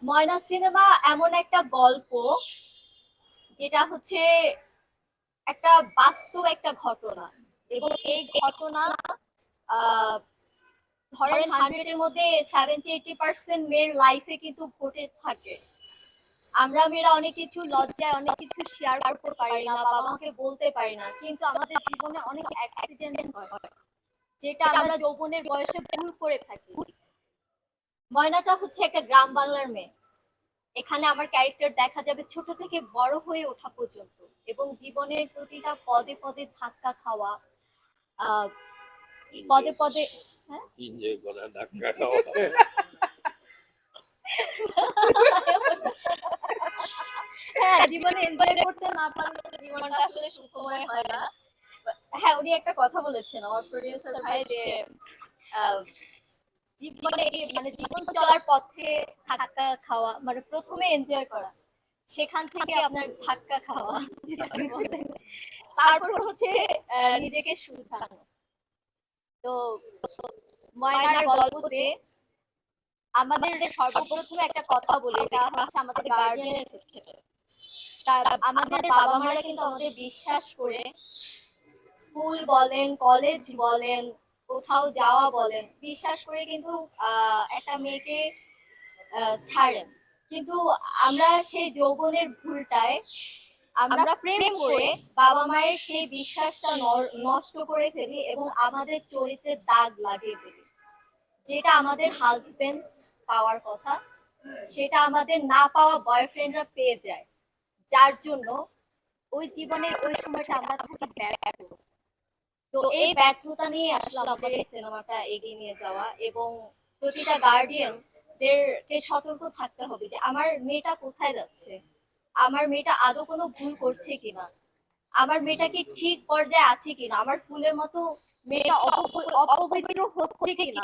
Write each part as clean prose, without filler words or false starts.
ময়না cinema এমন একটা গল্প যেটা হচ্ছে একটা বাস্তব একটা ঘটনা, এবং এই ঘটনা ধরেন 100 এর মধ্যে 70-80% মেয়ের লাইফে কিন্তু ঘটে থাকে। আমরা মেয়েরা অনেক কিছু লজ্জায় অনেক কিছু শেয়ার করতে পারি না, বাবা মাকে বলতে পারি না, কিন্তু আমাদের জীবনে অনেক অ্যাক্সিডেন্ট হয় যেটা আমরা যৌবনের বয়সে ভুল করে থাকি। ময়নাটা হচ্ছে একটা গ্রাম বাংলার মেয়ে। এখানে আমার ক্যারেক্টার দেখা যাবে ছোট থেকে বড় হয়ে ওঠা পর্যন্ত, এবং জীবনের প্রতিটা পদে পদে ধাক্কা খাওয়া, পদে পদে এনজয় করা, ধাক্কা খাওয়া। হ্যাঁ, জীবনে এনজয় করতে না পারলে জীবনটা আসলে সুখময় হয় না। হ্যাঁ, উনি একটা কথা বলেছেন আমার প্রোডিউসার ভাই যে জীবনে মানে জীবন চলার পথে ধাক্কা খাওয়া মানে প্রথমে এনজয় করা, সেখান থেকে আপনার ধাক্কা খাওয়া, তারপর হচ্ছে নিজেকে শুধরানো। তো ময়নার গল্পতে আমাদের সর্বপ্রথমে একটা কথা বলি, এটা হচ্ছে আমাদের গার্ডিয়ানের ক্ষেত্রে। আমাদের বাবা মারা কিন্তু আমাদের বিশ্বাস করে স্কুল বলেন, কলেজ বলেন, কোথাও যাওয়া বলেন, বিশ্বাস করে কিন্তু একটা মেয়েকে ছাড়েন। কিন্তু আমরা সেই যৌবনের ভুলটায় আমরা প্রেম করে বাবা মায়ের সেই বিশ্বাসটা নষ্ট করে ফেলি এবং আমাদের চরিত্রে দাগ লাগিয়ে ফেলি। যেটা আমাদের হাজবেন্ড পাওয়ার কথা সেটা আমাদের না পাওয়া বয়ফ্রেন্ডরা পেয়ে যায়, যার জন্য ওই জীবনে ওই সময়টা আমরা থাকি ব্যর্থ। তো এই ব্যর্থতা নিয়ে আসলে আমাদের এই সিনেমাটা এগিয়ে নিয়ে যাওয়া, এবং প্রতিটা গার্ডিয়ানদেরকে সতর্ক থাকতে হবে যে আমার মেয়েটা কোথায় যাচ্ছে, আমার মেয়েটা আদৌ কোনো ভুল করছে কিনা, আমার মেয়েটা কি ঠিক পর্যায়ে আছে কিনা, আমার ফুলের মতো মেয়েটা অপবিত্র হচ্ছে কিনা,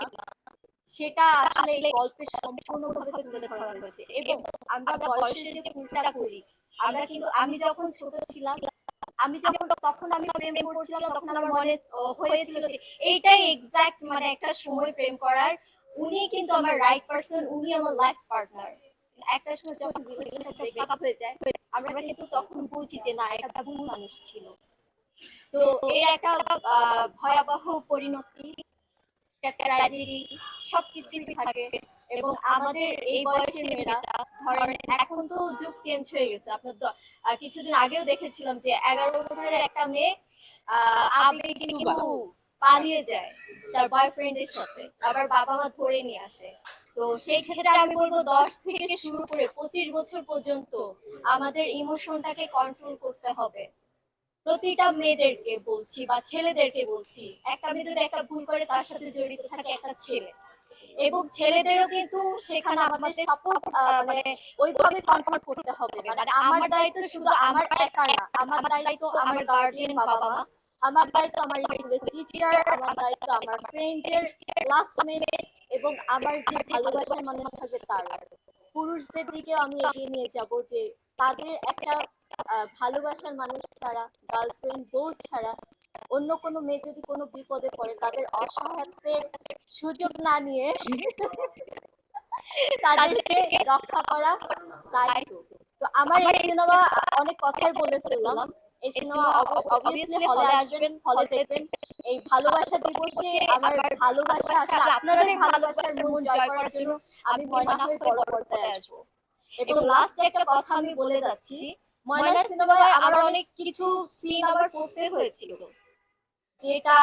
সেটা আসলে এই গল্পের সম্পূর্ণভাবে তুলে ধরা হয়েছে। এবং আমরা বয়সের যে ভুলটা করি, আমরা কিন্তু আমি যখন ছোট ছিলাম, তখন আমি প্রেম করছিলাম, তখন আমার মনে হয়েছিল যে এইটাই এক্সাক্ট মানে একটা সময় প্রেম করার, উনি কিন্তু আমার রাইট পারসন, উনি আমার লাইফ পার্টনার। একটা সময় যখন রিলেশনশিপ ব্রেকআপ হয়ে যায়, আমরা কিন্তু তখন বুঝি যে না, এটা ভুল মানুষ ছিল। তো এর একটা ভয়াবহ পরিণতি, ট্র্যাজেডি সবকিছুই থাকে। এবং আমাদের এই বয়সের মেয়েরা ধরেন, এখন তো যুগ চেঞ্জ হয়ে গেছে, আপনার কিছুদিন আগেও দেখেছিলাম যে 11 বছরের একটা মেয়ে আবেগে কিন্তু পালিয়ে যায় তার বয়ফ্রেন্ডের সাথে, আবার বাবা মা ধরে নিয়ে আসে। তো সেই ক্ষেত্রে আমি বলবো 10 থেকে শুরু করে 25 বছর পর্যন্ত আমাদের ইমোশনটাকে কন্ট্রোল করতে হবে। প্রতিটা মেয়েদেরকে বলছি বা ছেলেদেরকে বলছি, একটা মেয়ে যদি একটা ভুল করে তার সাথে জড়িত থাকে একটা ছেলে, এবং ছেলেদেরও কিন্তু সেখানে আমাদের সাপোর্ট মানে ওইভাবে কমফর্ট করতে হবে। মানে আমার দায়িত্ব শুধু আমার একা না, আমার দায়িত্ব আমার গার্ডিয়ান বাবা মা, আমার দায়িত্ব আমার স্কুলের টিচার, আমার দায়িত্ব আমার ফ্রেন্ডের, ক্লাসমেট, এবং আমার যে ভালোবাসার মানুষ থাকবে তারা। পুরুষদের দিকে আমি এগিয়ে নিয়ে যাব যে তাদের একটা ভালোবাসার মানুষ ছাড়া, গার্লফ্রেন্ড বউ ছাড়া অন্য কোনো মেয়ে যদি কোনো বিপদে পড়ে, তাদের অসহায়ত্বের সুযোগ না নিয়ে তাদেরকে রক্ষা করা দায়িত্ব। তো আমার এই সিনেমা অনেক কথাই বলে ফেললাম। এই সিনেমা অবভিয়াসলি হলে আসবেন, হলে দেখবেন। এই ভালোবাসা দিবসে আমার ভালোবাসা আসলে আপনাদের ভালোবাসার মন জয় করার জন্য আমি ময়না হয়ে বড় পর্দায় আসবো। এবং লাস্ট একটা কথা আমি বলে যাচ্ছি, ময়না সিনেমায় আমার অনেক কিছু সিন আমার করতে হয়েছিল, যেটা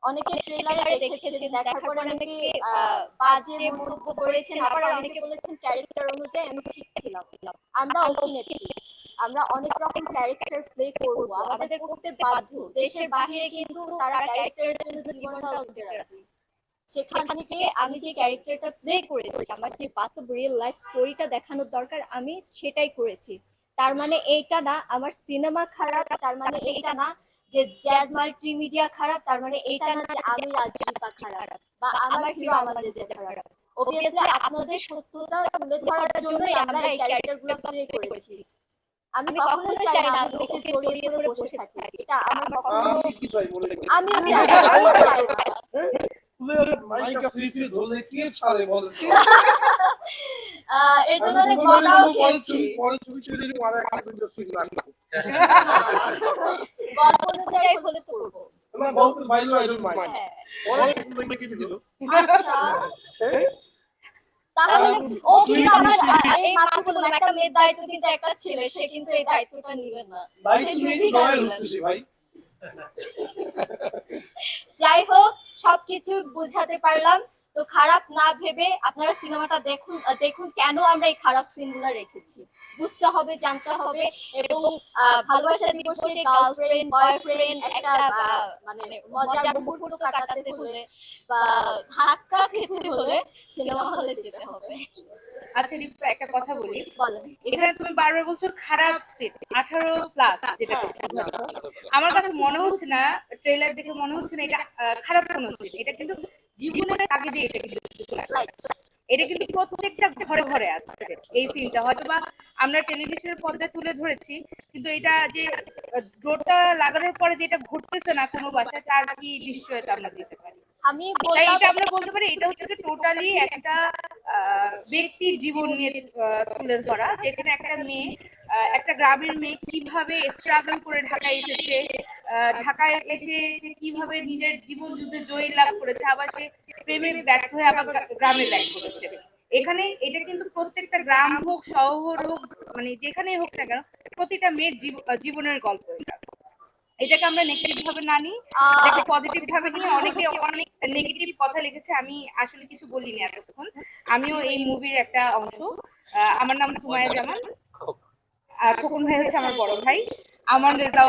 অনেকে ট্রেলারে দেখেছেন, দেখার পরে অনেকে বাজে মন্তব্য করেছেন, আবার অনেকে বলেছেন ক্যারেক্টার অনুযায়ী আমি ঠিক ছিলাম। আমরা অভিনেত্রী, আমরা অনেক রকম ক্যারেক্টার প্লে করব, আমাদের করতে বাধ্য। দেশের বাইরে কিন্তু তারা ক্যারেক্টারের জন্য জীবনটা দিতে রাজি। সেখান থেকে আমি যে ক্যারেক্টারটা প্লে করেছি, আমার যে বাস্তব রিয়েল লাইফ স্টোরিটা দেখানোর দরকার আমি সেটাই করেছি। তার মানে এইটা না আমার সিনেমা খারাপ, তার মানে এইটা না যে জ্যাজ মাল্টিমিডিয়া খারাপ, তার মানে এইটা না যে আমি রাজদীপা খারাপ বা আমার হিরো আমাদের যে খারাপ। অবভিয়াসলি আপনাদের সত্যতা তুলে ধরার জন্যই আমরা এই ক্যারেক্টারগুলো প্লে করেছি। আমি কখনোই চাই না আমি ওকে জড়িয়ে ধরে বসে থাকি, এটা আমার কখনো, আমিও চাই না। মাইকা ফ্রি ফ্রি ধরলে কে ছাড়ে বলেন তো? এর জন্য আমি অনেক কোনো মানে বকাও কোনো খেয়েছি। পরে ছবি ছেড়ে দিলে আর একটা দুটো সিন লাগবে। গল্প অনুযায়ী হলে তো করবো। না গল্পের বাইরে আই ডোন্ট মাইন্ড। হ্যাঁ। অনেক মেয়ে কেটে দিল। আচ্ছা তাহলে ও কিন্তু আমার এই মাত্র বললাম একটা মেয়ের দায়িত্ব কিন্তু একটা ছেলে, সে কিন্তু এই দায়িত্বটা নিবে না, সে দায়িত্ব নিয়ে সুবিধা লড়াই নিলেন। করতেছি ভাই। যাই হোক সবকিছু বুঝাতে পারলাম। তো খারাপ না ভেবে আপনারা সিনেমাটা দেখুন, দেখুন কেন আমরা এই খারাপ সিনগুলো রেখেছি বুঝতে হবে, জানতে হবে। এবং ভালোবাসা দিবসে গার্লফ্রেন্ড বয়ফ্রেন্ড একটা মানে মজার মুহূর্ত কাটাতে হলে বা ধাক্কা খেতে হলে সিনেমা হলে যেতে হবে। আচ্ছা রিপা, একটা কথা বলি। বলেন। এখানে তুমি বারবার বলছো খারাপ সিন, 18+ যেটা বোঝাচ্ছ। আমার কাছে মনে হচ্ছে না, ট্রেলার দেখে মনে হচ্ছে না এটা খারাপ কোনো সিন। এটা কিন্তু জীবনের তাগিদে এটা কিন্তু চলে আসছে। এটা কিন্তু প্রত্যেকটা ঘরে ঘরে আছে এই সিনটা। হয়তোবা আমরা টেলিভিশনের পর্দায় তুলে ধরেছি, কিন্তু এটা যে ডোরটা লাগানোর পরে যেটা ঘটতেছে না কোনো বাসায়, তার কি নিশ্চয়তা আমরা দিতে পারি। আমি তাই বললাম এটা আমরা বলতে পারি এটা হচ্ছে টোটালি একটা ব্যক্তির জীবন নিয়ে তুলে ধরা, যেখানে একটা মেয়ে, একটা গ্রামের মেয়ে কিভাবে স্ট্রাগল করে ঢাকায় এসেছে, ঢাকায় এসে সে কিভাবে নিজের জীবন যুদ্ধে জয়ী লাভ করেছে, আবার সে প্রেমের ব্যর্থ হয়ে আবার গ্রামে ব্যাক করেছে। এখানে এটা কিন্তু প্রত্যেকটা গ্রাম হোক শহর হোক মানে যেখানেই হোক না কেন, প্রতিটা মেয়ের জীবনের গল্প এটা। এটাকে আমরা নেগেটিভ ভাবে না নিই, এটাকে পজিটিভ ভাবে নিয়ে অনেকে অনেক নেগেটিভ কথা লিখেছে। আমি আসলে কিছু বলিনি এতক্ষণ, আমিও এই মুভির একটা অংশ। আমার নাম সুমাইয়া জামান, খোকন ভাই হচ্ছে আমার বড় ভাই, আমার রেজাউল